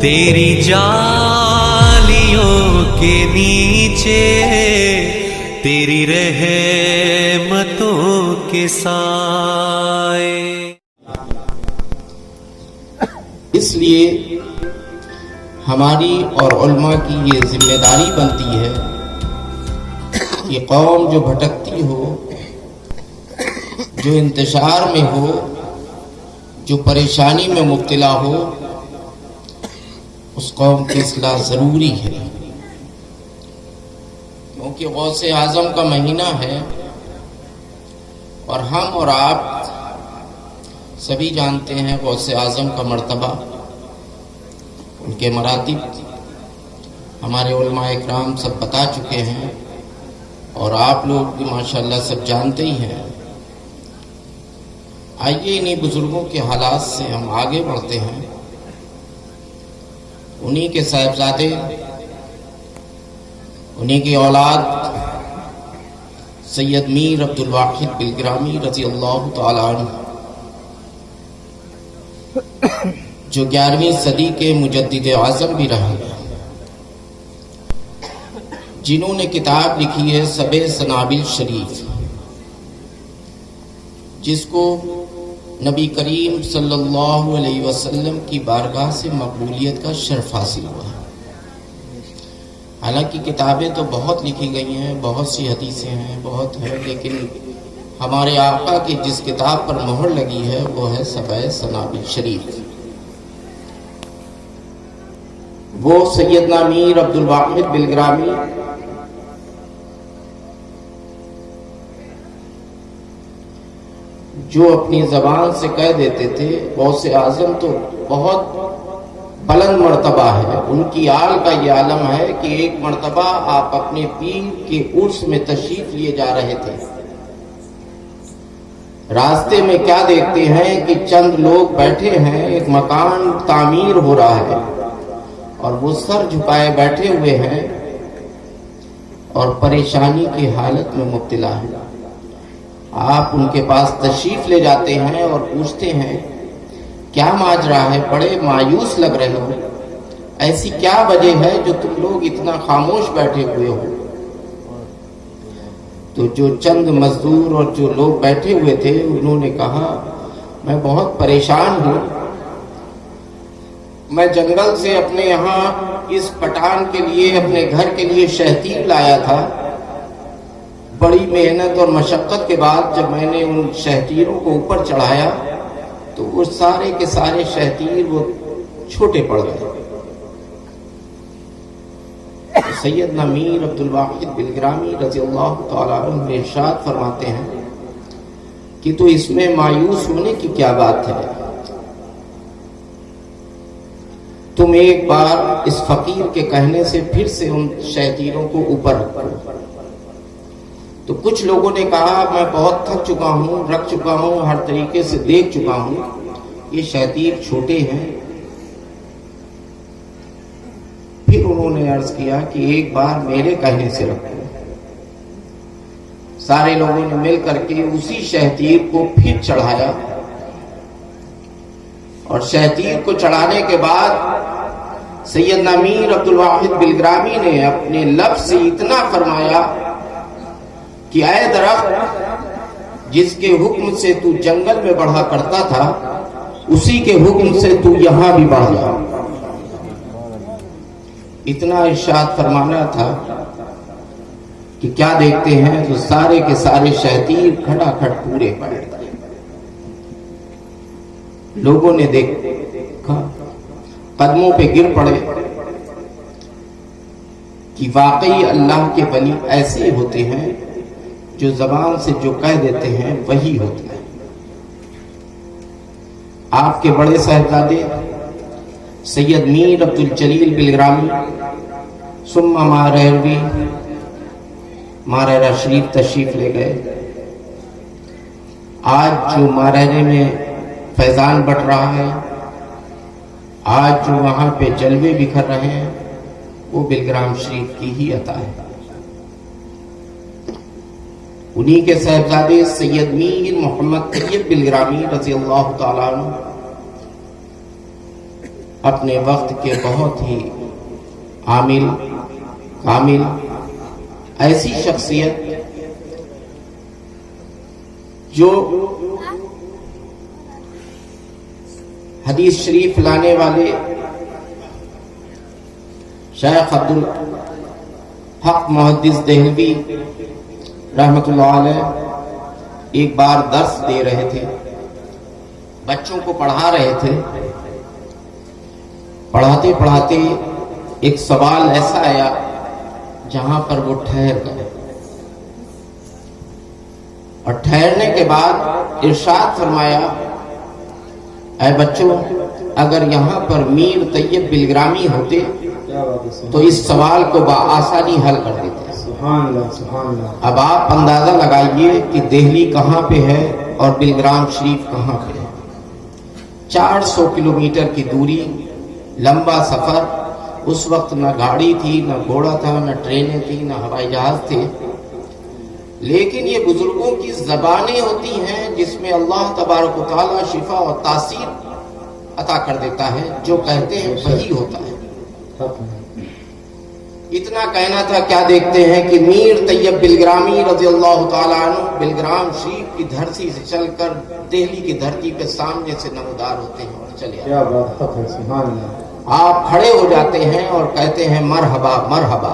تیری جالیوں کے نیچے تیری رحمتوں کے سائے. اس لیے ہماری اور علماء کی یہ ذمہ داری بنتی ہے کہ قوم جو بھٹکتی ہو، جو انتشار میں ہو، جو پریشانی میں مبتلا ہو، اس قوم کی اصلاح ضروری ہے. کیونکہ غوث اعظم کا مہینہ ہے اور ہم اور آپ سبھی جانتے ہیں غوث اعظم کا مرتبہ، ان کے مراتب ہمارے علماء اکرام سب بتا چکے ہیں اور آپ لوگ بھی ماشاءاللہ سب جانتے ہی ہیں. آئیے انہی بزرگوں کے حالات سے ہم آگے بڑھتے ہیں. انہی کے صاحبزادے، انہی کی اولاد سید میر عبدالواحد بلگرامی رضی اللہ تعالی عنہ، جو 11ویں صدی کے مجدد اعظم بھی رہے، جنہوں نے کتاب لکھی ہے سبع سنابل شریف، جس کو نبی کریم صلی اللہ علیہ وسلم کی بارگاہ سے مقبولیت کا شرف حاصل ہوا. حالانکہ کتابیں تو بہت لکھی گئی ہیں، بہت سی حدیثیں ہیں، بہت ہیں، لیکن ہمارے آقا کی جس کتاب پر مہر لگی ہے وہ ہے سبع سنابل شریف. وہ سیدنا میر عبدالواحد بلگرامی جو اپنی زبان سے کہہ دیتے تھے غوث اعظم تو بہت بلند مرتبہ ہے. ان کی آل کا یہ عالم ہے کہ ایک مرتبہ آپ اپنے پیر کے عرس میں تشریف لیے جا رہے تھے، راستے میں کیا دیکھتے ہیں کہ چند لوگ بیٹھے ہیں، ایک مکان تعمیر ہو رہا ہے اور وہ سر جھکائے بیٹھے ہوئے ہیں اور پریشانی کی حالت میں مبتلا ہیں. آپ ان کے پاس تشریف لے جاتے ہیں اور پوچھتے ہیں کیا ماجرا ہے، بڑے مایوس لگ رہے ہو، ایسی کیا وجہ ہے جو تم لوگ اتنا خاموش بیٹھے ہوئے ہو؟ تو جو چند مزدور اور جو لوگ بیٹھے ہوئے تھے انہوں نے کہا میں بہت پریشان ہوں، میں جنگل سے اپنے یہاں اس پٹان کے لیے، اپنے گھر کے لیے شہتیر لایا تھا. بڑی محنت اور مشقت کے بعد جب میں نے ان شہتیروں کو اوپر چڑھایا تو وہ سارے کے سارے شہتیر وہ چھوٹے پڑ گئے. سیدنا میر عبدالواحد بلگرامی رضی اللہ تعالیٰ عنہ ارشاد فرماتے ہیں کہ تو اس میں مایوس ہونے کی کیا بات ہے، تم ایک بار اس فقیر کے کہنے سے پھر سے ان شہتیروں کو اوپر رکھو. تو کچھ لوگوں نے کہا میں بہت تھک چکا ہوں، رکھ چکا ہوں، ہر طریقے سے دیکھ چکا ہوں، یہ شہتیر چھوٹے ہیں. پھر انہوں نے عرض کیا کہ ایک بار میرے کہنے سے رکھو. سارے لوگوں نے مل کر کے اسی شہتیر کو پھر چڑھایا اور شہتیر کو چڑھانے کے بعد سیدنا میر عبدالواحد بلگرامی نے اپنے لفظ سے اتنا فرمایا کہ اے درخت، جس کے حکم سے تو جنگل میں بڑھا کرتا تھا اسی کے حکم سے تو یہاں بھی بڑھ جا. اتنا ارشاد فرمانا تھا کہ کیا دیکھتے ہیں تو سارے کے سارے شہتیر کھڑا کھڑ پورے پڑے. لوگوں نے دیکھا، قدموں پہ گر پڑے کہ واقعی اللہ کے ولی ایسے ہوتے ہیں جو زبان سے جو کہہ دیتے ہیں وہی ہوتا ہے. آپ کے بڑے صاحبزادے سید میر عبدالجلیل بلگرامی ثم مارہروی مارہرہ شریف تشریف لے گئے. آج جو مارہرے میں فیضان بٹ رہا ہے، آج جو وہاں پہ جلوے بکھر رہے ہیں، وہ بلگرام شریف کی ہی عطا ہے. انہی کے صاحبزادے سید میر محمد طیب بلگرامی رضی اللہ تعالیٰ عنہ اپنے وقت کے بہت ہی عامل کامل ایسی شخصیت جو حدیث شریف لانے والے شیخ عبد الحق محدث دہلوی رحمۃ اللہ علیہ ایک بار درس دے رہے تھے، بچوں کو پڑھا رہے تھے. پڑھاتے پڑھاتے ایک سوال ایسا آیا جہاں پر وہ ٹھہر گئے، اور ٹھہرنے کے بعد ارشاد فرمایا، اے بچوں، اگر یہاں پر میر طیب بلگرامی ہوتے تو اس سوال کو بآسانی حل کر دیتے. سبحان اللہ سبحان اللہ. اب آپ اندازہ لگائیے کہ دہلی کہاں پہ ہے اور بلگرام شریف کہاں پہ ہے. 400 کلومیٹر کی دوری، لمبا سفر. اس وقت نہ گاڑی تھی، نہ گھوڑا تھا، نہ ٹرینیں تھی، نہ ہوائی جہاز تھے. لیکن یہ بزرگوں کی زبانیں ہوتی ہیں جس میں اللہ تبارک و تعالی شفا اور تاثیر عطا کر دیتا ہے. جو کہتے ہیں وہی ہوتا ہے. اتنا کہنا تھا. کیا دیکھتے ہیں کہ میر طیب بلگرامی رضی اللہ تعالیٰ عنہ بلگرام شریف کی دھرتی سے چل کر دہلی کی دھرتی پہ سامنے سے نمودار ہوتے ہیں اور چلے آتے ہیں. کیا بات ہے. سبحان اللہ. آپ کھڑے ہو جاتے ہیں اور کہتے ہیں مرحبا مرحبا،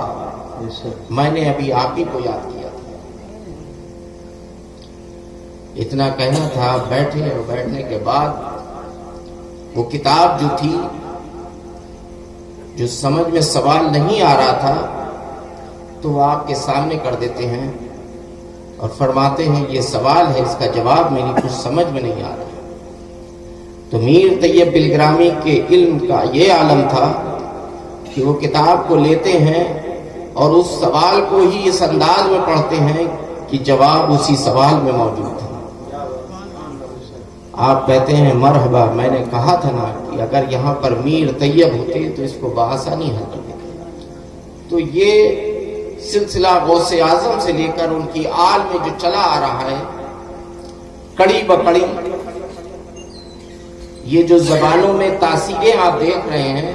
بے شک. میں نے ابھی آپ ہی کو یاد کیا تھا. اتنا کہنا تھا. بیٹھے اور بیٹھنے کے بعد وہ کتاب جو تھی، جو سمجھ میں سوال نہیں آ رہا تھا، تو وہ آپ کے سامنے کر دیتے ہیں اور فرماتے ہیں یہ سوال ہے، اس کا جواب میری کچھ سمجھ میں نہیں آ رہا. تو میر طیب بلگرامی کے علم کا یہ عالم تھا کہ وہ کتاب کو لیتے ہیں اور اس سوال کو ہی اس انداز میں پڑھتے ہیں کہ جواب اسی سوال میں موجود ہے. آپ کہتے ہیں مرحبا، میں نے کہا تھا نا کہ اگر یہاں پر میر طیب ہوتے تو اس کو بآسانی حل کر دیتے. تو یہ سلسلہ غوث اعظم سے لے کر ان کی آل میں جو چلا آ رہا ہے، کڑی بکڑی، یہ جو زبانوں میں تاثیریں آپ دیکھ رہے ہیں،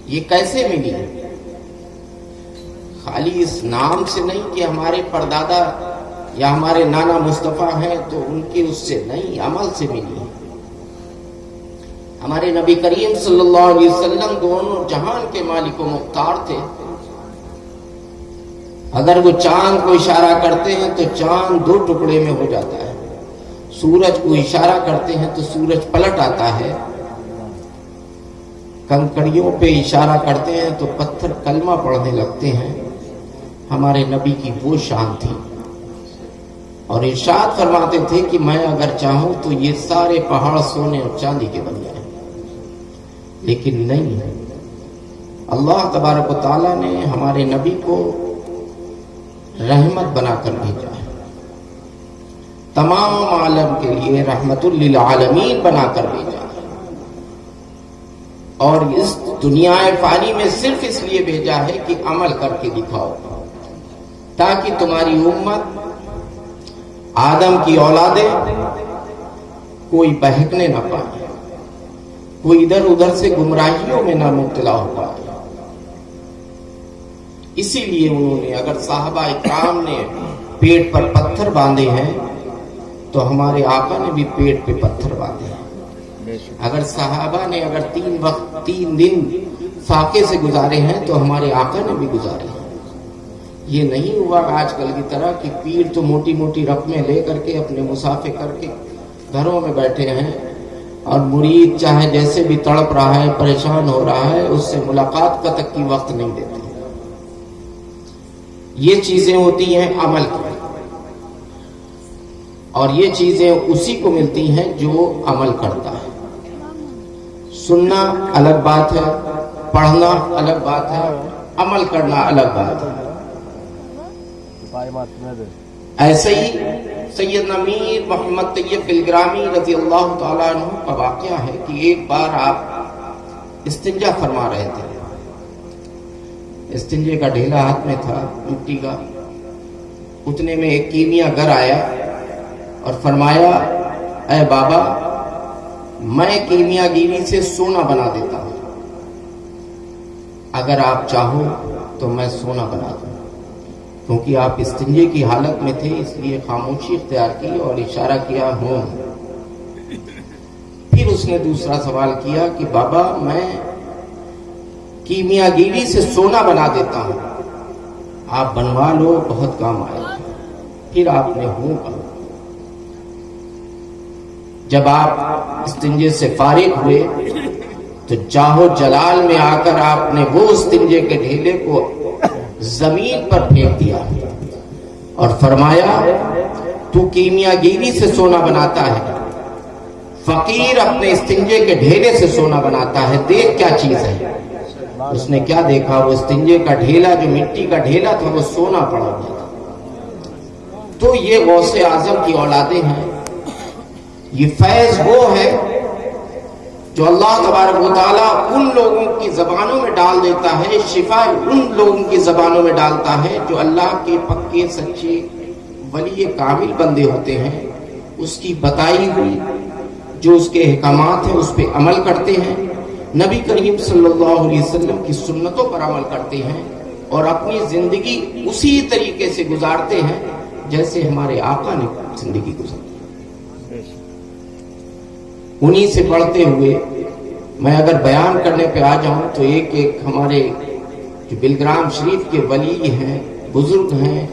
یہ کیسے ملی؟ خالی اس نام سے نہیں کہ ہمارے پردادا یا ہمارے نانا مصطفیٰ ہیں تو ان کی اس سے نہیں، عمل سے ملی. ہمارے نبی کریم صلی اللہ علیہ وسلم دونوں جہان کے مالک و مختار تھے. اگر وہ چاند کو اشارہ کرتے ہیں تو چاند 2 ٹکڑے میں ہو جاتا ہے. سورج کو اشارہ کرتے ہیں تو سورج پلٹ آتا ہے. کنکڑیوں پہ اشارہ کرتے ہیں تو پتھر کلمہ پڑھنے لگتے ہیں. ہمارے نبی کی وہ شان تھی. اور ارشاد فرماتے تھے کہ میں اگر چاہوں تو یہ سارے پہاڑ سونے اور چاندی کے بن جائیں. لیکن نہیں، اللہ تبارک و تعالیٰ نے ہمارے نبی کو رحمت بنا کر بھیجا ہے. تمام عالم کے لیے رحمت للعالمین بنا کر بھیجا ہے. اور اس دنیا فانی میں صرف اس لیے بھیجا ہے کہ عمل کر کے دکھاؤ، تاکہ تمہاری امت آدم کی اولادیں کوئی بہکنے نہ پائے، کوئی ادھر ادھر سے گمراہیوں میں نہ مبتلا ہو پائے. اسی لیے انہوں نے، اگر صحابہ اکرام نے پیٹ پر پتھر باندھے ہیں تو ہمارے آقا نے بھی پیٹ پہ پتھر باندھے ہیں. اگر صحابہ نے 3 وقت 3 دن فاقے سے گزارے ہیں تو ہمارے آقا نے بھی گزارے ہیں. یہ نہیں ہوا آج کل کی طرح کہ پیر تو موٹی موٹی رقمیں لے کر کے اپنے مسافر کر کے گھروں میں بیٹھے ہیں، اور مرید چاہے جیسے بھی تڑپ رہا ہے، پریشان ہو رہا ہے، اس سے ملاقات کا تک کی وقت نہیں دیتے. یہ چیزیں ہوتی ہیں عمل کی، اور یہ چیزیں اسی کو ملتی ہیں جو عمل کرتا ہے. سننا الگ بات ہے، پڑھنا الگ بات ہے، عمل کرنا الگ بات ہے. ایسے ہی سیدنا میر محمد طیب بلگرامی رضی اللہ تعالیٰ عنہ کا واقعہ ہے کہ ایک بار آپ استنجا فرما رہے تھے. استنجے کا ڈھیلا ہاتھ میں تھا مٹی کا. اتنے میں ایک کیمیا گر آیا اور فرمایا، اے بابا، میں کیمیا گیری سے سونا بنا دیتا ہوں، اگر آپ چاہو تو میں سونا بنا دوں۔ کیونکہ آپ استنجے کی حالت میں تھے اس لیے خاموشی اختیار کی اور اشارہ کیا ہوں۔ پھر اس نے دوسرا سوال کیا کہ بابا میں کیمیا گیری سے سونا بنا دیتا ہوں، آپ بنوا لو، بہت کام آئے گا۔ پھر آپ نے ہوں کہا۔ جب آپ استنجے سے فارغ ہوئے تو جاہو جلال میں آ کر آپ نے وہ استنجے کے ڈھیلے کو زمین پر پھینک دیا اور فرمایا تو کیمیا گیری سے سونا بناتا ہے، فقیر اپنے استنجے کے ڈھیلے سے سونا بناتا ہے، دیکھ کیا چیز ہے۔ اس نے کیا دیکھا؟ وہ استنجے کا ڈھیلا جو مٹی کا ڈھیلا تھا وہ سونا پڑا ہوا تھا۔ تو یہ غوث اعظم کی اولادیں ہیں، یہ فیض وہ ہے جو اللہ تبارک و تعالیٰ ان لوگوں کی زبانوں میں ڈال دیتا ہے، شفا ان لوگوں کی زبانوں میں ڈالتا ہے جو اللہ کے پکے سچے ولی کامل بندے ہوتے ہیں، اس کی بتائی ہوئی جو اس کے احکامات ہیں اس پہ عمل کرتے ہیں، نبی کریم صلی اللہ علیہ وسلم کی سنتوں پر عمل کرتے ہیں اور اپنی زندگی اسی طریقے سے گزارتے ہیں جیسے ہمارے آقا نے زندگی گزاری۔ انہی سے پڑھتے ہوئے میں اگر بیان کرنے پہ آ جاؤں تو ایک ایک ہمارے جو بلگرام شریف کے ولی ہیں، بزرگ ہیں،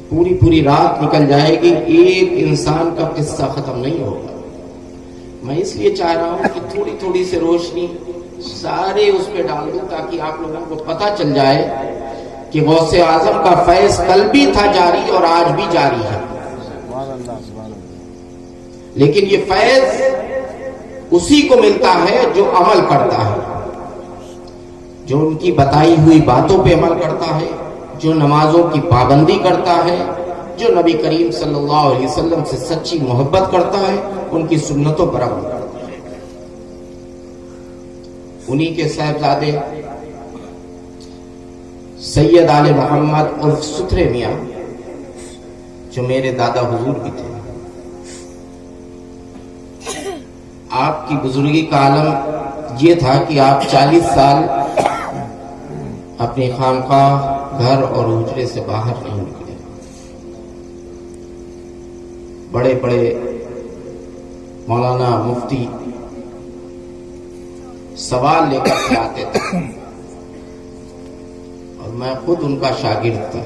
پوری رات نکل جائے گی، ایک انسان کا قصہ ختم نہیں ہوگا۔ میں اس لیے چاہ رہا ہوں کہ تھوڑی تھوڑی سے روشنی سارے اس پہ ڈال دوں تاکہ آپ لوگوں کو پتہ چل جائے کہ غوث اعظم کا فیض کل بھی تھا جاری اور آج بھی جاری ہے، لیکن یہ فیض اسی کو ملتا ہے جو عمل کرتا ہے، جو ان کی بتائی ہوئی باتوں پہ عمل کرتا ہے، جو نمازوں کی پابندی کرتا ہے، جو نبی کریم صلی اللہ علیہ وسلم سے سچی محبت کرتا ہے، ان کی سنتوں پر عمل کرتا ہے۔ انہی کے صاحبزادے سید آل محمد عرف ستھرے میاں جو میرے دادا حضور بھی تھے، آپ کی بزرگی کا عالم یہ تھا کہ آپ 40 سال اپنی خانقاہ، گھر اور حجرے سے باہر نہیں نکلے۔ بڑے بڑے مولانا مفتی سوال لے کر آتے تھے اور میں خود ان کا شاگرد تھا۔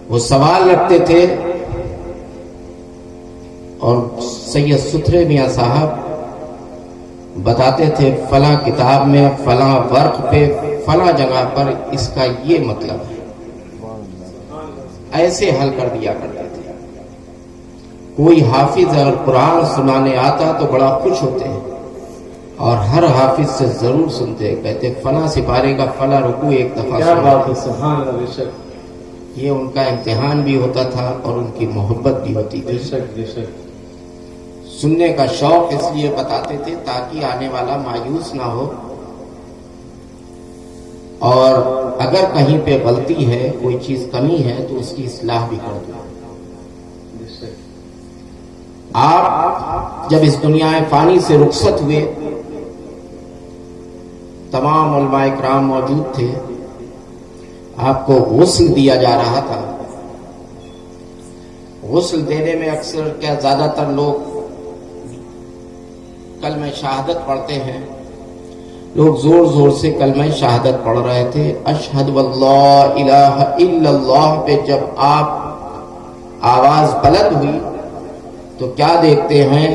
وہ سوال رکھتے تھے اور سید ستھرے میاں صاحب بتاتے تھے فلاں کتاب میں فلاں ورق پہ فلاں جگہ پر اس کا یہ مطلب ہے، ایسے حل کر دیا کرتے تھے۔ کوئی حافظ اگر قرآن سنانے آتا تو بڑا خوش ہوتے ہیں اور ہر حافظ سے ضرور سنتے، کہتے فلاں سپارے کا فلاں رکوع ایک دفعہ سنا۔ سبحان اللہ، بے شک، یہ ان کا امتحان بھی ہوتا تھا اور ان کی محبت بھی ہوتی تھی۔ بے شک، بے شک۔ سننے کا شوق اس لیے بتاتے تھے تاکہ آنے والا مایوس نہ ہو، اور اگر کہیں پہ غلطی ہے، کوئی چیز کمی ہے تو اس کی اصلاح بھی کر دو۔ آپ جب اس دنیا فانی سے رخصت ہوئے، تمام علماء کرام موجود تھے، آپ کو غسل دیا جا رہا تھا۔ غسل دینے میں اکثر کیا زیادہ تر لوگ کلمہ شہادت پڑھتے ہیں، لوگ زور زور سے کلمہ شہادت پڑھ رہے تھے۔ اشہد واللہ الہ الا اللہ پہ جب آپ آواز بلند ہوئی تو کیا دیکھتے ہیں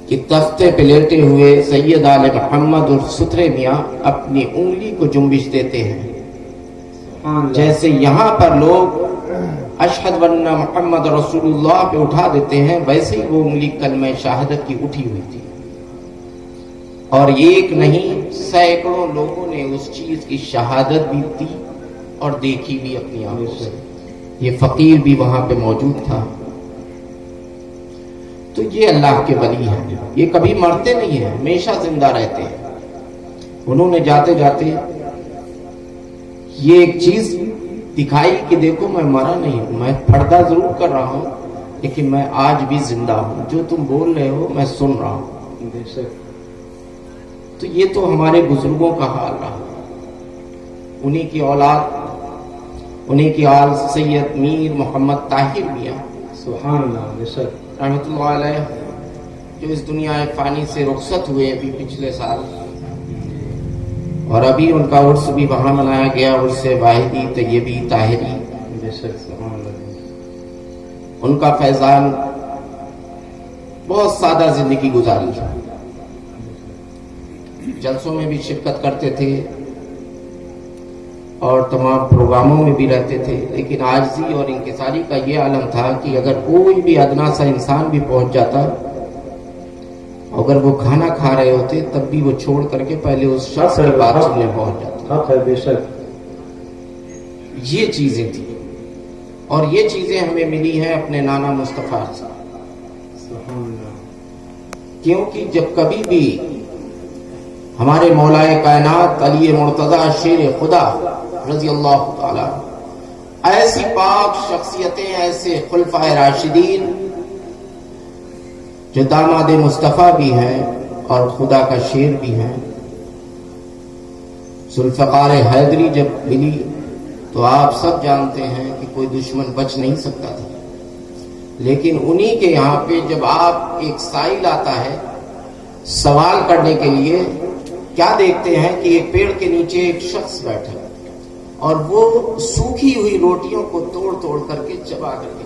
کہ تختے پہ لیٹے ہوئے سید آل محمد اور ستھرے میاں اپنی انگلی کو جنبش دیتے ہیں، جیسے یہاں پر لوگ اشہد ون محمد رسول اللہ پہ اٹھا دیتے ہیں، ویسے ہی وہ انگلی کلمہ شہادت کی اٹھی ہوئی تھی، اور ایک نہیں سینکڑوں لوگوں نے اس چیز کی شہادت بھی دی اور دیکھی بھی اپنی آنکھوں سے۔ یہ فقیر بھی وہاں پہ موجود تھا۔ تو یہ اللہ کے ولی ہیں، یہ کبھی مرتے نہیں ہیں، ہمیشہ زندہ رہتے ہیں۔ انہوں نے جاتے جاتے یہ ایک چیز دکھائی کہ دیکھو میں مرا نہیں ہوں، میں پردہ ضرور کر رہا ہوں لیکن میں آج بھی زندہ ہوں، جو تم بول رہے ہو میں سن رہا ہوں۔ بے شک تو یہ تو ہمارے بزرگوں کا حال رہا، انہی کی اولاد، انہی کی آل سید میر محمد طاہر میاں سبحان اللہ بے شک رحمۃ اللہ علیہ، جو اس دنیا فانی سے رخصت ہوئے ابھی پچھلے سال، اور ابھی ان کا عرس بھی وہاں منایا گیا، عرس واحدی طیبی طاہری۔ بے شک سبحان اللہ ان کا فیضان بہت سادہ زندگی گزاری، جلسوں میں بھی شرکت کرتے تھے اور تمام پروگراموں میں بھی رہتے تھے، لیکن عاجزی اور انکساری کا یہ عالم تھا کہ اگر کوئی بھی ادنا سا انسان بھی پہنچ جاتا، اگر وہ کھانا کھا رہے ہوتے تب بھی وہ چھوڑ کر کے پہلے اس شخص کی بات سننے پہنچ جاتا۔ حق ہے بے شک یہ چیزیں تھیں، اور یہ چیزیں ہمیں ملی ہیں اپنے نانا مصطفیٰ سے، سبحان اللہ کیونکہ جب کبھی بھی ہمارے مولائے کائنات علی مرتضیٰ شیر خدا رضی اللہ تعالی ایسی پاک شخصیتیں، ایسے خلفائے راشدین جو داماد مصطفیٰ بھی ہیں اور خدا کا شیر بھی ہیں، ذوالفقار حیدری جب ملی تو آپ سب جانتے ہیں کہ کوئی دشمن بچ نہیں سکتا تھا، لیکن انہی کے یہاں پہ جب آپ ایک سائل آتا ہے سوال کرنے کے لیے، کیا دیکھتے ہیں کہ ایک پیڑ کے نیچے ایک شخص بیٹھا ہے اور وہ سوکھی ہوئی روٹیوں کو توڑ توڑ کر کے چبا کر کے،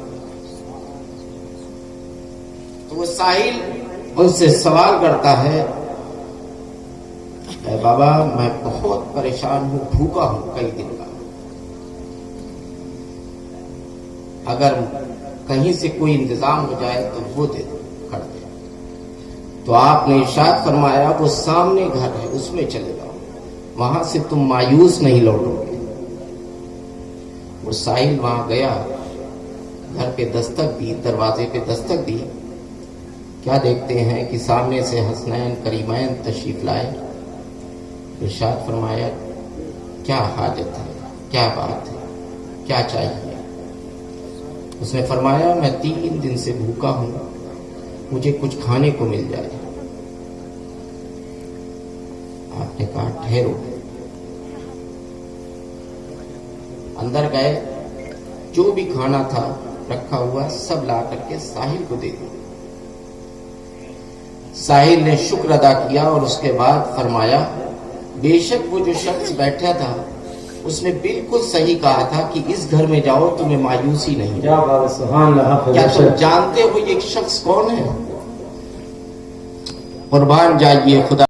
تو وہ سائل ان سے سوال کرتا ہے، اے بابا میں بہت پریشان ہوں، بھوکا ہوں کئی دن کا، اگر کہیں سے کوئی انتظام ہو جائے تو وہ دے دو، کر دے۔ تو آپ نے ارشاد فرمایا وہ سامنے گھر ہے اس میں چلے جاؤ، وہاں سے تم مایوس نہیں لوٹو گے۔ وہ سائل وہاں گیا، گھر پہ دستک دی، دروازے پہ دستک دی، کیا دیکھتے ہیں کہ سامنے سے حسنین کریمین تشریف لائے۔ ارشاد فرمایا کیا حاجت ہے، کیا بات ہے، کیا چاہیے؟ اس نے فرمایا میں 3 دن سے بھوکا ہوں، مجھے کچھ کھانے کو مل جائے۔ آپ نے کہا ٹھہرو، اندر گئے، جو بھی کھانا تھا رکھا ہوا سب لا کر کے ساحل کو دے دیا۔ ساحل نے شکر ادا کیا اور اس کے بعد فرمایا بے شک وہ جو شخص بیٹھا تھا اس نے بالکل صحیح کہا تھا کہ اس گھر میں جاؤ تمہیں مایوسی نہیں۔ کیا بات ہے سبحان اللہ حق ہے کیا بے تم شک جانتے ہو یہ شخص کون ہے؟ قربان جائیے خدا